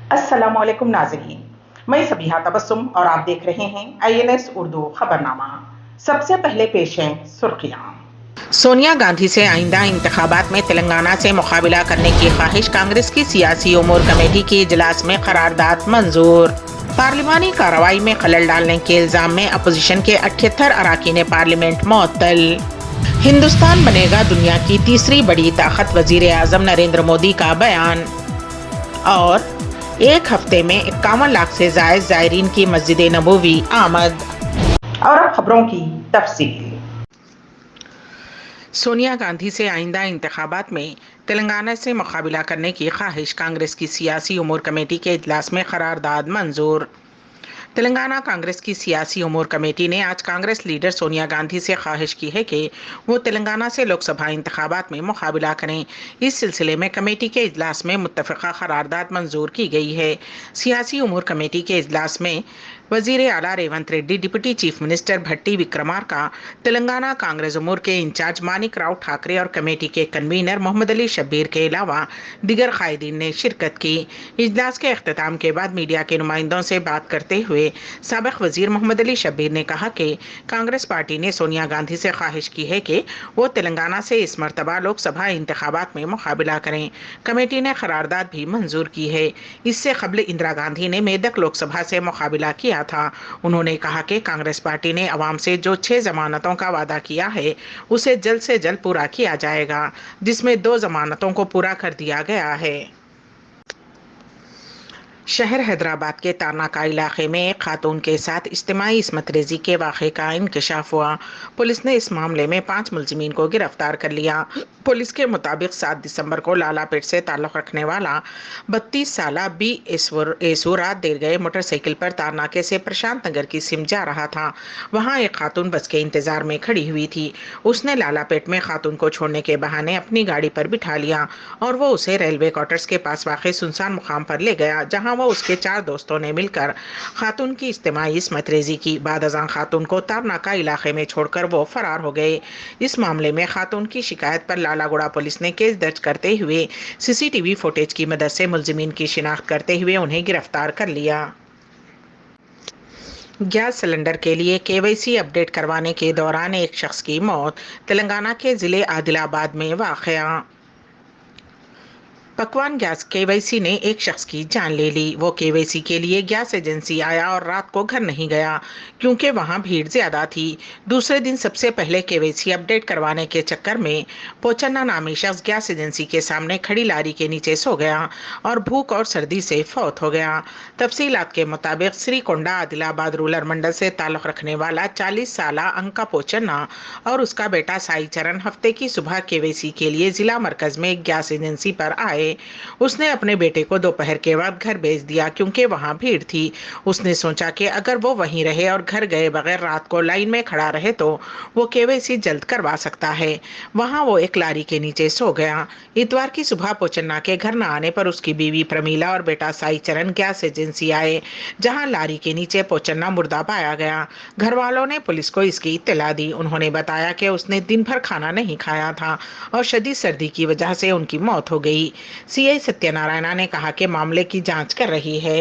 अस्सलामुअलैकुम नाज़रीन, मैं सबिहा तबस्सुम और आप देख रहे हैं INS उर्दू खबरनामा। सबसे पहले पेश हैं सुर्खियां। सोनिया गांधी से आइंदा इंतखाबात में तेलंगाना से मुकाबला करने की ख्वाहिश, कांग्रेस की सियासी उमूर कमेटी के इजलास में करारदाद मंजूर। पार्लिमानी कार्रवाई में खलल डालने के इल्जाम में अपोजिशन के 78 अरकान पार्लियामेंट मुअत्तल। हिंदुस्तान बनेगा दुनिया की तीसरी बड़ी ताकत, वजीर आजम नरेंद्र मोदी का बयान। और एक हफ्ते में 51 लाख से जायद ज़ायरीन की मस्जिद नबवी आमद। और अब खबरों की तफसील। सोनिया गांधी से आइंदा इंतखाबात में तेलंगाना से मुकाबला करने की ख्वाहिश, कांग्रेस की सियासी उमूर कमेटी के इजलास में करारदाद मंजूर। तेलंगाना कांग्रेस की सियासी उमूर कमेटी ने आज कांग्रेस लीडर सोनिया गांधी से ख्वाहिश की है कि वो तेलंगाना से लोकसभा इंतखाबात में मुकाबला करें। इस सिलसिले में कमेटी के इजलास में मुत्तफ़िक़ा करारदाद मंजूर की गई है। सियासी उमूर कमेटी के इजलास में वजीर आला Revanth Reddy, deputy chief minister Bhatti Vikramarka, Telangana Congress उमूर के इंचार्ज मानिक राव ठाकरे और कमेटी के कन्वीनर मोहम्मद अली शब्बीर के अलावा दीगर कायदीन ने शिरकत की। इजलास के अख्ताम के बाद मीडिया के नुमाइंदों से बात करते हुए साबिक वजीर मोहम्मद अली शब्बीर ने कहा कि कांग्रेस पार्टी ने सोनिया गांधी से ख्वाहिश की है कि वो तेलंगाना से इस मरतबा लोकसभा इंतखाबात में मुकाबला करें। कमेटी ने करारदाद भी मंजूर की है। इससे कबल इंदिरा गांधी ने मेदक लोकसभा से मुकाबला किया था। उन्होंने कहा कि कांग्रेस पार्टी ने अवाम से जो 6 जमानतों का वादा किया है उसे जल्द से जल्द पूरा किया जाएगा, जिसमें 2 जमानतों को पूरा कर दिया गया है। शहर हैदराबाद के तारनाका इलाके में एक खातून के साथ इज्तिमाई इस्मत रेजी के वाक़े का इंकशाफ हुआ। पुलिस ने इस मामले में 5 मुलजिमीन को गिरफ्तार कर लिया। पुलिस के मुताबिक 7 दिसंबर को लालापेट से ताल्लुक़ रखने वाला 32 साला बी एसू रात देर गए मोटरसाइकिल पर तारनाके से प्रशांत नगर की सिम जा रहा था। वहां एक खातून बस के इंतजार में खड़ी हुई थी। उसने लालापेट में खातून को छोड़ने के बहाने अपनी गाड़ी पर बिठा लिया और वो उसे रेलवे क्वार्टर्स के पास वाक़े सुनसान मुकाम पर ले गया, जहां वो उसके 4 दोस्तों ने मिलकर खातून की इज्तिमाई इस्मत रेजी की। बाद अज़ां खातून को तारनाका इलाके में छोड़कर वो फरार हो गए। इस मामले में खातून की शिकायत पर लालागुड़ा पुलिस ने केस दर्ज करते हुए CCTV फुटेज की मदद से मुलजिमीन की शिनाख्त करते हुए उन्हें गिरफ्तार कर लिया। गैस सिलेंडर के लिए KYC अपडेट करवाने के दौरान एक शख्स की मौत। तेलंगाना के ज़िले आदिलाबाद में वाक़या। पकवान गैस KYC ने एक शख्स की जान ले ली। वो KYC के लिए गैस एजेंसी आया और रात को घर नहीं गया क्योंकि वहां भीड़ ज्यादा थी। दूसरे दिन सबसे पहले KYC अपडेट करवाने के चक्कर में पोचन्ना नामी शख्स गैस एजेंसी के सामने खड़ी लारी के नीचे सो गया और भूख और सर्दी से फौत हो गया। तफसीलात के मुताबिक श्रीकोंडा आदिलाबाद रूरल मंडल से ताल्लुक़ रखने वाला 40 साला अंका पोचन्ना और उसका बेटा साई चरण हफ्ते की सुबह KYC के लिए जिला मरकज में एक गैस एजेंसी पर आए। उसने अपने बेटे को दोपहर के बाद घर भेज दिया क्योंकि वहां भीड़ थी। उसने सोचा कि अगर वो वहीं रहे और घर गए बगैर रात को लाइन में खड़ा रहे तो वो KYC जल्द करवा सकता है। वहां वो एक लारी के नीचे सो गया। इतवार की सुबह पोचन्ना के घर न आने पर उसकी बीवी प्रमीला और बेटा साई चरण गैस एजेंसी आए, जहां लारी के नीचे पोचन्ना मुर्दा पाया गया। घर वालों ने पुलिस को इसकी इत्तला दी। उन्होंने बताया कि उसने दिन भर खाना नहीं खाया था और शदीद सर्दी की वजह से उनकी मौत हो गई। CI सत्यनारायणा ने कहा कि मामले की जांच कर रही है।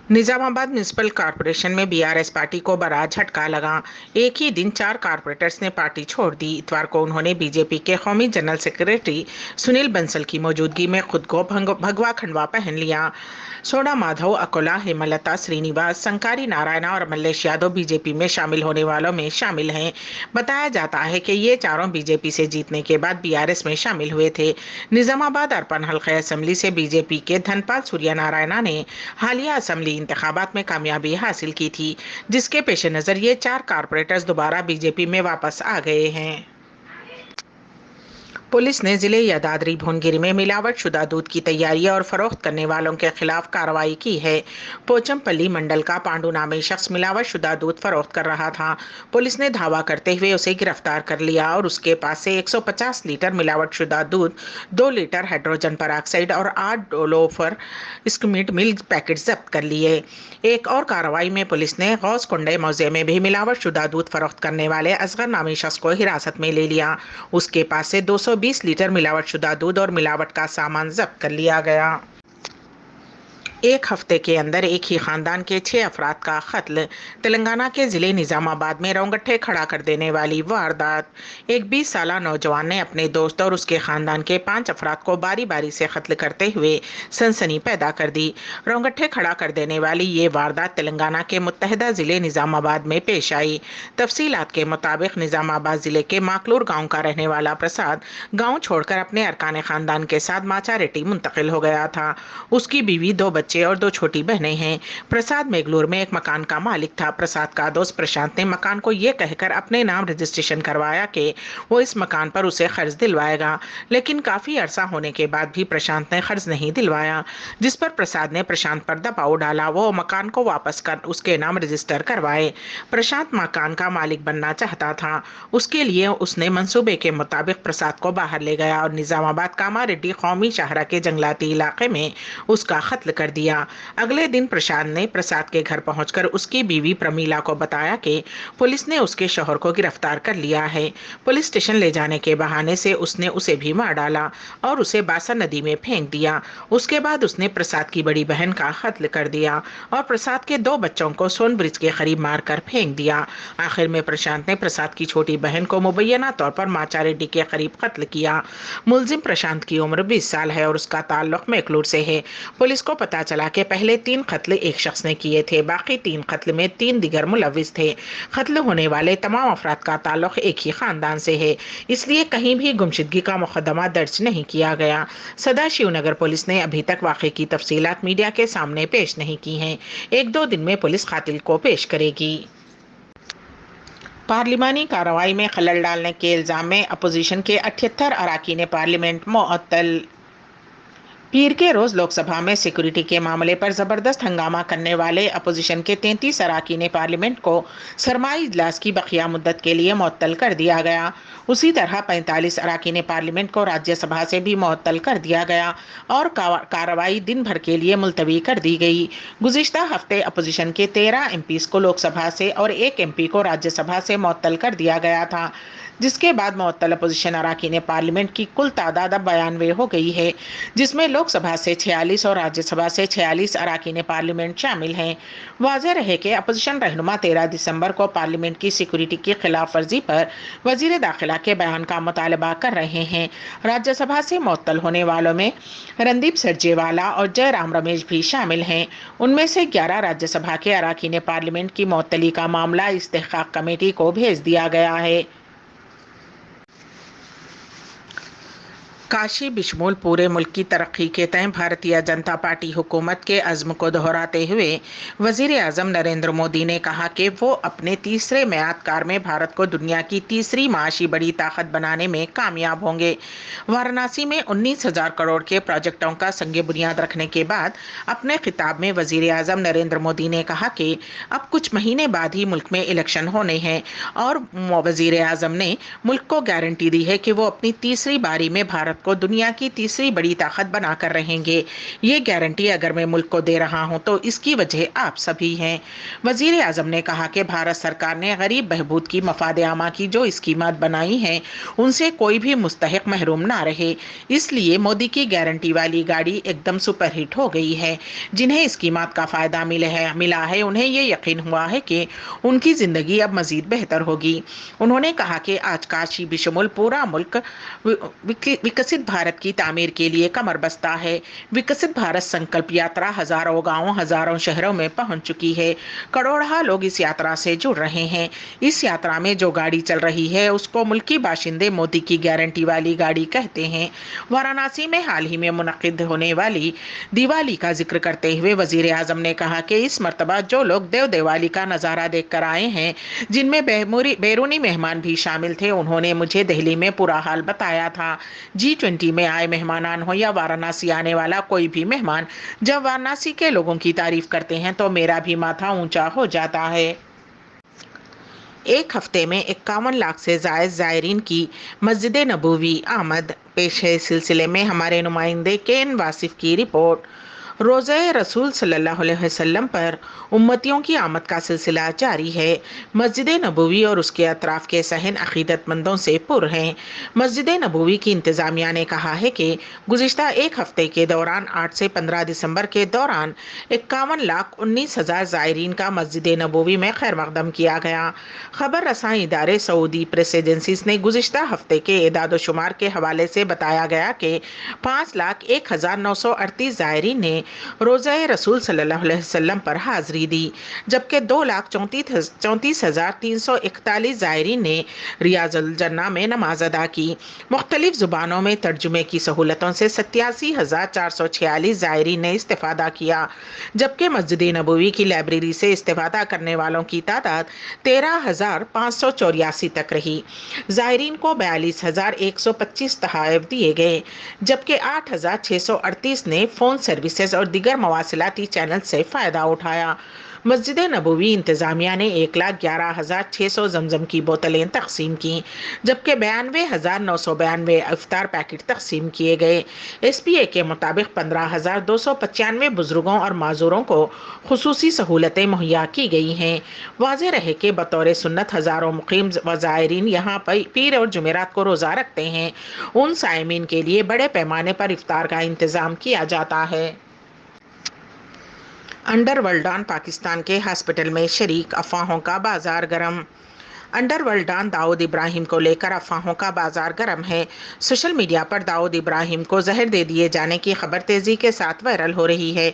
निजामाबाद म्यूनिसिपल कॉरपोरेशन में BRS पार्टी को बड़ा झटका लगा। एक ही दिन 4 कारपोरेटर्स ने पार्टी छोड़ दी। इतवार को उन्होंने BJP के कौमी जनरल सेक्रेटरी सुनील बंसल की मौजूदगी में खुद को भगवा खंडवा पहन लिया। सोडा माधव, अकोला, हेमलता श्रीनिवास, संकारी नारायणा और मल्लेश यादव BJP में शामिल होने वालों में शामिल हैं। बताया जाता है कि ये चारों BJP से जीतने के बाद BRS में शामिल हुए थे। निजामाबाद अर्पण हल्का असेंबली से BJP के धनपाल सूर्य नारायणा ने हालिया असेंबली इंतखाबात में कामयाबी हासिल की थी, जिसके पेश नजर ये 4 कारपोरेटर्स दोबारा BJP में वापस आ गए हैं। पुलिस ने जिले यादाद्री भुवनगिरी में मिलावट शुदा दूध की तैयारी और फरोख्त करने वालों के खिलाफ कार्रवाई की है। पोचमपल्ली मंडल का पांडु नामी शख्स मिलावट शुदा दूध फरोख्त कर रहा था। पुलिस ने धावा करते हुए उसे गिरफ्तार कर लिया और उसके पास से 150 लीटर मिलावट शुदा दूध, 2 लीटर हाइड्रोजन पेरोक्साइड और 8 डोलोफर स्किम्ड मिल्क पैकेट जब्त कर लिए। एक और कार्रवाई में पुलिस ने गौस कुंडे मौजे में भी मिलावट शुदा दूध फरोख्त करने वाले असगर नामी शख्स को हिरासत में ले लिया। उसके पास से 220 120 लीटर मिलावटशुदा दूध और मिलावट का सामान जब्त कर लिया गया। एक हफ्ते के अंदर एक ही खानदान के 6 अफराद का कत्ल। तेलंगाना के जिले निजामाबाद में रोंगटे खड़ा कर देने वाली वारदात। एक 20 साला नौजवान ने अपने दोस्त और उसके खानदान के 5 अफराद को बारी बारी से कत्ल करते हुए सनसनी पैदा कर दी। रोंगटे खड़ा कर देने वाली ये वारदात तेलंगाना के मुत्तहिदा जिले निजामाबाद में पेश आई। तफसीलात के मुताबिक निजामाबाद जिले के माकलूर गाँव का रहने वाला प्रसाद गाँव छोड़कर अपने अरकान खानदान के साथ माचारेटी मुंतकिल हो गया था। उसकी बीवी, 2 बच्चे और 2 छोटी बहनें हैं। प्रसाद मेगलूर में एक मकान का मालिक था। प्रसाद का दोस्त प्रशांत ने मकान को ये कहकर अपने नाम रजिस्ट्रेशन करवाया कि वो इस मकान पर उसे कर्ज दिलवाएगा, लेकिन काफी अरसा होने के बाद भी प्रशांत ने कर्ज नहीं दिलवाया, जिस पर प्रसाद ने प्रशांत पर दबाव डाला वो मकान को वापस कर उसके नाम रजिस्टर करवाए। प्रशांत मकान का मालिक बनना चाहता था। उसके लिए उसने मंसूबे के मुताबिक प्रसाद को बाहर ले गया और निजामाबाद कामारेड्डी कौमी शाहरा के जंगलाती इलाके में उसका कत्ल कर दिया। अगले दिन प्रशांत ने प्रसाद के घर पहुंचकर उसकी बीवी प्रमीला को बताया कि पुलिस ने उसके शौहर को गिरफ्तार कर लिया है। पुलिस स्टेशन ले जाने के बहाने से उसने उसे भी मार डाला और उसे बासा नदी में फेंक दिया। उसके बाद उसने प्रसाद की बड़ी बहन का कत्ल कर दिया और प्रसाद के 2 बच्चों को सोन ब्रिज के करीब मारकर फेंक दिया। आखिर में प्रशांत ने प्रसाद की छोटी बहन को मुबैना तौर पर माचारेड्डी के करीब कत्ल किया। मुलजिम प्रशांत की उम्र 20 साल है और उसका ताल्लुक मेकलूर से है। पुलिस को पता चला कि पहले 3 कत्ल एक शख्स ने किए थे, बाकी 3 कत्ल में 3 दिगर मुलविस थे। कत्ल होने वाले तमाम अफराद का ताल्लुक एक ही खानदान से है, इसलिए कहीं भी गुमशुदगी का मुकदमा दर्ज नहीं किया गया। सदाशिव नगर पुलिस ने अभी तक वाक़े की तफसीलात मीडिया के सामने पेश नहीं की हैं। 1-2 दिन में पुलिस कातिल को पेश करेगी। पार्लिमानी कार्रवाई में खलल डालने के इल्जाम में अपोजिशन के 78 अरकान पार्लियामेंट मुअत्तल। पीर के रोज लोकसभा में सिक्योरिटी के मामले पर जबरदस्त हंगामा करने वाले अपोजिशन के 33 अरकान पार्लियामेंट को सरमाई इजलास की बकिया मुद्दत के लिए मुअत्तल कर दिया गया। उसी तरह 45 अरकान पार्लियामेंट को राज्यसभा से भी मुअत्तल कर दिया गया और कार्रवाई दिन भर के लिए मुलतवी कर दी गई। गुज़िश्ता हफ्ते अपोजिशन के 13 एमपीज़ को लोकसभा से और 1 एमपी को राज्यसभा से मुअत्तल कर दिया गया था, जिसके बाद मुअत्तल अपोजिशन अरकान पार्लियामेंट की कुल तादाद अब 92 हो गई है, जिसमें लोकसभा से 46 और राज्यसभा से 46 अरकान पार्लियामेंट शामिल हैं। वाज़ेह रहे कि अपोजिशन रहनुमा 13 दिसंबर को पार्लियामेंट की सिक्योरिटी की खिलाफ वर्जी पर वजीर दाखिला के बयान का मुतालबा कर रहे हैं। राज्यसभा से मुअत्तल होने वालों में रणदीप सुरजेवाला और जयराम रमेश भी शामिल हैं। उनमें से 11 राज्यसभा के अरकान पार्लियामेंट की मुअत्तली का मामला इस्तेहकाक कमेटी को भेज दिया गया है। काशी बिशमूल पूरे मुल्क की तरक्की के तय भारतीय जनता पार्टी हुकूमत के अज़्म को दोहराते हुए वज़ीर आज़म नरेंद्र मोदी ने कहा कि वो अपने तीसरे म्यादकार में भारत को दुनिया की तीसरी माशी बड़ी ताकत बनाने में कामयाब होंगे। वाराणसी में 19,000 करोड़ के प्रोजेक्टों का संग बुनियाद रखने के बाद अपने खिताब में वज़ीर आज़म नरेंद्र मोदी ने कहा कि अब कुछ महीने बाद ही मुल्क में इलेक्शन होने हैं और वज़ीर आज़म ने मुल्क को गारंटी दी है कि वो अपनी तीसरी बारी में भारत को दुनिया की तीसरी बड़ी ताकत बनाकर रहेंगे। ये गारंटी अगर मैं मुल्क को दे रहा हूं तो इसकी वजह आप सभी हैं। वजीर आजम ने कहा कि भारत सरकार ने गरीब बहबूद की मफाद आमा की जो स्कीमात बनाई हैं उनसे कोई भी मुस्तहिक महरूम ना रहे, इसलिए मोदी की गारंटी वाली गाड़ी एकदम सुपरहिट हो गई है। जिन्हें स्कीमात का फ़ायदा मिला है उन्हें ये यकीन हुआ है कि उनकी ज़िंदगी अब मज़ीद बेहतर होगी। उन्होंने कहा कि आज काशी बिशमुल पूरा मुल्क विकसित भारत की तामीर के लिए कमर बस्ता है। विकसित भारत संकल्प यात्रा हजारों गांवों हजारों शहरों में पहुंच चुकी है। करोड़ों लोग इस यात्रा से जुड़ रहे हैं। इस यात्रा में जो गाड़ी चल रही है उसको मुल्की बाशिंदे मोदी की गारंटी वाली गाड़ी कहते हैं। वाराणसी में हाल ही में मुनक्किद होने वाली दिवाली का जिक्र करते हुए वजीर आजम ने कहा कि इस मर्तबा जो लोग देव दिवाली का नज़ारा देख कर आए हैं, जिनमें बैरूनी मेहमान भी शामिल थे, उन्होंने मुझे दिल्ली में पूरा हाल बताया था। G20 में आए मेहमानान हो या वाराणसी आने वाला कोई भी मेहमान जब वाराणसी के लोगों की तारीफ करते हैं तो मेरा भी माथा ऊंचा हो जाता है। एक हफ्ते में 51 लाख से ज़ायद ज़ायरीन की मस्जिद नबवी आमद। पेश है सिलसिले में हमारे नुमाइंदे केन वासिफ की रिपोर्ट। روزہ رسول صلی اللہ علیہ وسلم پر امتیوں کی آمد کا سلسلہ جاری ہے۔ مسجد نبوی اور اس کے اطراف کے صحن عقیدت مندوں سے پر ہیں۔ مسجد نبوی کی انتظامیہ نے کہا ہے کہ گزشتہ ایک ہفتے کے دوران 8 سے 15 دسمبر کے دوران 51,19,000 زائرین کا مسجد نبوی میں خیر مقدم کیا گیا۔ خبر رساں ادارے سعودی پریس ایجنسیز نے گزشتہ ہفتے کے اعداد و شمار کے حوالے سے بتایا گیا کہ 5,01,938 زائرین نے روزہ رسول صلی اللہ علیہ وسلم پر حاضری دی، جبکہ 2,34,341 زائرین نے ریاض الجنہ میں نماز ادا کی۔ مختلف زبانوں میں ترجمے کی سہولتوں سے 87,446 زائرین نے استفادہ کیا، جبکہ مسجد نبوی کی لائبریری سے استفادہ کرنے والوں کی تعداد 13,584 تک رہی۔ زائرین کو 42,125 تحائف دیے گئے، جبکہ 8,638 نے فون سروسز اور دیگر مواصلاتی چینل سے فائدہ اٹھایا۔ مسجد نبوی انتظامیہ نے 1,11,600 زمزم کی بوتلیں تقسیم کیں، جبکہ 92,992 افطار پیکٹ تقسیم کیے گئے۔ ایس پی اے کے مطابق 15,295 بزرگوں اور معذوروں کو خصوصی سہولتیں مہیا کی گئی ہیں۔ واضح رہے کہ بطور سنت ہزاروں مقیم و زائرین یہاں پیر اور جمعرات کو روزہ رکھتے ہیں۔ ان صائمین کے لیے بڑے پیمانے پر افطار کا انتظام کیا جاتا ہے۔ انڈر ورلڈ پاکستان کے ہاسپٹل میں شریک، افواہوں کا بازار گرم۔ انڈر ورلڈ داؤد ابراہیم کو لے کر افواہوں کا بازار گرم ہے۔ سوشل میڈیا پر داؤد ابراہیم کو زہر دے دیے جانے کی خبر تیزی کے ساتھ وائرل ہو رہی ہے۔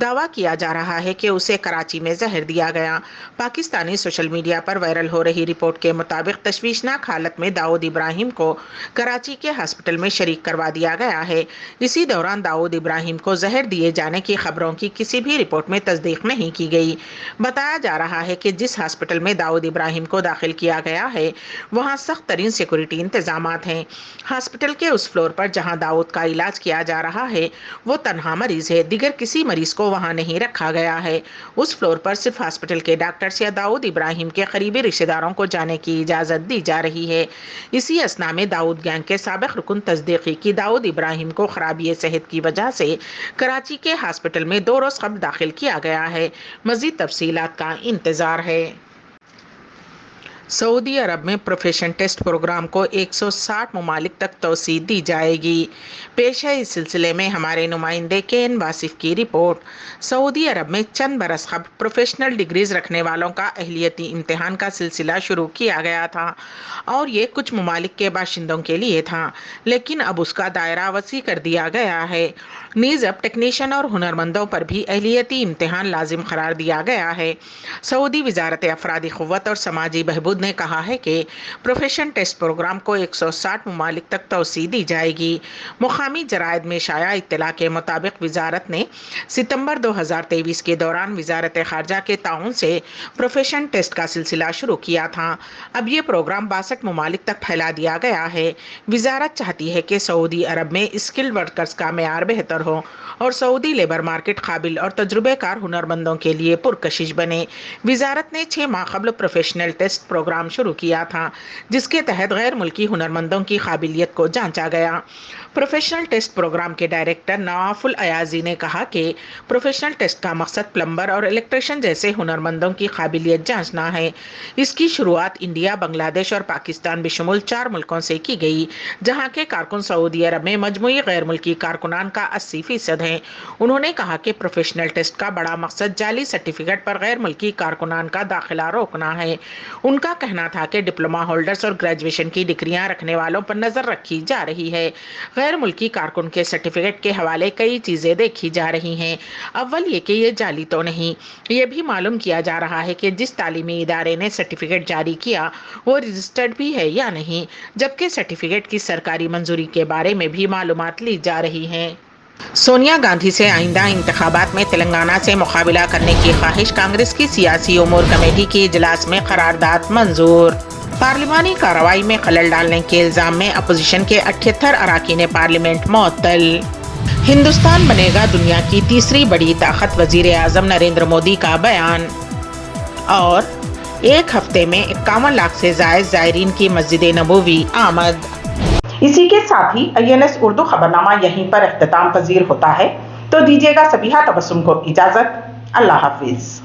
دعویٰ کیا جا رہا ہے کہ اسے کراچی میں زہر دیا گیا۔ پاکستانی سوشل میڈیا پر وائرل ہو رہی رپورٹ کے مطابق تشویشناک حالت میں داؤد ابراہیم کو کراچی کے ہاسپٹل میں شریک کروا دیا گیا ہے۔ اسی دوران داؤد ابراہیم کو زہر دیے جانے کی خبروں کی کسی بھی رپورٹ میں تصدیق نہیں کی گئی۔ بتایا جا رہا ہے کہ جس ہاسپٹل میں داؤد ابراہیم کو داخل کیا گیا ہے وہاں سخت ترین سیکورٹی انتظامات ہیں۔ ہاسپٹل کے اس فلور پر جہاں داؤد کا علاج کیا جا رہا ہے وہ تنہا مریض ہے، دیگر کسی مریض کو وہاں نہیں رکھا گیا ہے۔ اس فلور پر صرف ہاسپٹل کے ڈاکٹرز یا داؤد ابراہیم کے قریبی رشتہ داروں کو جانے کی اجازت دی جا رہی ہے۔ اسی اثنا میں داؤد گینگ کے سابق رکن تصدیقی کی داؤد ابراہیم کو خرابی صحت کی وجہ سے کراچی کے ہاسپٹل میں 2 روز قبل داخل کیا گیا ہے۔ مزید تفصیلات کا انتظار ہے۔ سعودی عرب میں پروفیشن ٹیسٹ پروگرام کو 160 ممالک تک توسیع دی جائے گی۔ پیش ہے اس سلسلے میں ہمارے نمائندے کین واصف کی رپورٹ۔ سعودی عرب میں چند برس قبل پروفیشنل ڈگریز رکھنے والوں کا اہلیتی امتحان کا سلسلہ شروع کیا گیا تھا اور یہ کچھ ممالک کے باشندوں کے لیے تھا، لیکن اب اس کا دائرہ وسیع کر دیا گیا ہے۔ نیز اب ٹیکنیشین اور ہنرمندوں پر بھی اہلیتی امتحان لازم قرار دیا گیا ہے۔ سعودی وزارت افرادی قوت اور سماجی بہبود نے کہا ہے کہ پروفیشن ٹیسٹ پروگرام کو 160 ممالک تک توسیع دی جائے گی۔ مقامی جرائد میں شائع اطلاع کے مطابق وزارت نے ستمبر 2023 کے دوران وزارت خارجہ کے تعاون سے پروفیشن ٹیسٹ کا سلسلہ شروع کیا تھا۔ اب یہ پروگرام 62 ممالک تک پھیلا دیا گیا ہے۔ وزارت چاہتی ہے کہ سعودی عرب میں اسکلڈ ورکرز کا معیار بہتر ہو اور سعودی لیبر مارکیٹ قابل اور تجربہ کار ہنرمندوں کے لیے پرکشش بنے۔ وزارت نے 6 ماہ قبل پروفیشنل ٹیسٹ پروگرام شروع کیا تھا، جس کے تحت غیر ملکی ہنرمندوں کی قابلیت کو جانچا گیا۔ پروفیشنل ٹیسٹ پروگرام کے ڈائریکٹر نواف الایازی نے کہا کہ پروفیشنل ٹیسٹ کا مقصد پلمبر اور الیکٹریشین جیسے ہنرمندوں کی قابلیت جانچنا ہے۔ اس کی شروعات انڈیا، بنگلہ دیش اور پاکستان بشمول 4 ملکوں سے کی گئی، جہاں کے کارکن سعودی عرب میں مجموعی غیر ملکی کارکنان کا 80% ہیں۔ انہوں نے کہا کہ پروفیشنل ٹیسٹ کا بڑا مقصد جعلی سرٹیفکیٹ پر غیر ملکی کارکنان کا داخلہ روکنا ہے۔ ان کا کہنا تھا کہ ڈپلومہ ہولڈرز اور گریجویشن کی ڈگریاں رکھنے والوں پر نظر رکھی جا رہی ہے۔ غیر ملکی کارکن کے سرٹیفکیٹ کے حوالے کئی چیزیں دیکھی جا رہی ہیں۔ اول یہ کہ یہ جعلی تو نہیں، یہ بھی معلوم کیا جا رہا ہے کہ جس تعلیمی ادارے نے سرٹیفکیٹ جاری کیا وہ رجسٹرڈ بھی ہے یا نہیں، جبکہ سرٹیفکیٹ کی سرکاری منظوری کے بارے میں بھی معلومات لی جا رہی ہیں۔ سونیا گاندھی سے آئندہ انتخابات میں تلنگانہ سے مقابلہ کرنے کی خواہش، کانگریس کی سیاسی امور کمیٹی کے اجلاس میں قرارداد منظور۔ پارلیمانی کارروائی میں خلل ڈالنے کے الزام میں اپوزیشن کے 78 اراکین پارلیمنٹ معطل۔ ہندوستان بنے گا دنیا کی تیسری بڑی طاقت، وزیر اعظم نریندر مودی کا بیان۔ اور ایک ہفتے میں 51 لاکھ سے زائد زائرین کی مسجد نبوی آمد۔ اسی کے ساتھ ہی INS اردو خبرنامہ یہیں پر اختتام پذیر ہوتا ہے۔ तो दीजिएगा सबीहा तबस्सुम को इजाज़त। अल्लाह हाफिज़।